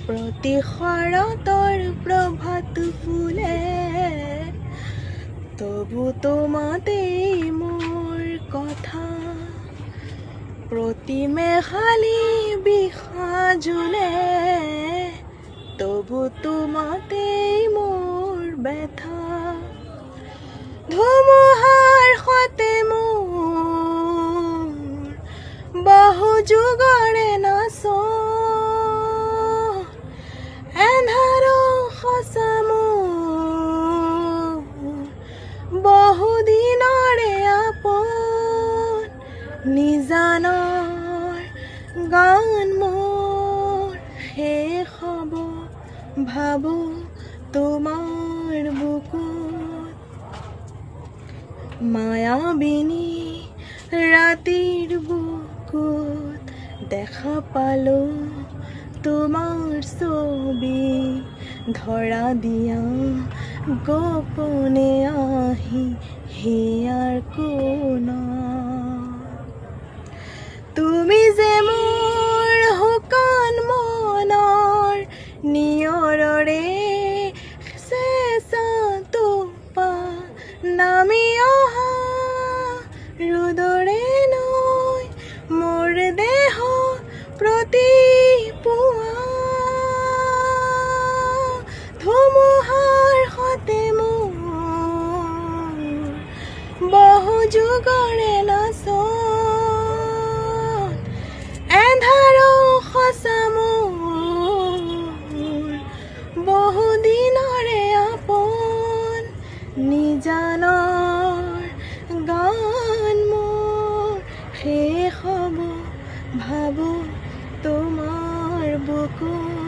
প্ৰতি শৰতৰ প্ৰভাত ফুলে তবু তোমাতেই মোৰ কথা প্ৰতি মেঘালী বিষাজুলে তবু তোমাতেই মোৰ ব্যথা ধুমুহাৰ সতে মোৰ বাহু যুগৰে নাচ এন্ধাৰ সঁচা মোৰ বহুদিনৰে আপোন নিজানৰ গান মোৰ শেষ হ'ব ভাবো তোমাৰ বুকুত মায়াবিনী ৰাতিৰ বুকুত দেখা পালো তোমাৰ ছবি ধৰা দিয়া গোপনে আহি হিয়াৰ কোণত তুমি যে মোৰ শুকান মনৰ নিয়ৰৰে চেঁচা টোপা নামি অহা ৰ'দৰে নৈ মোৰ দেহ প্ৰতি পুৱা ধুমুহাৰ সতে মোৰ বহু যুগৰে নাচ এন্ধাৰ সঁচা মোৰ বহুদিনৰে আপোন নিজানৰ গান মোৰ শেষ হ'ব ভাবো তোমাৰ বুকুত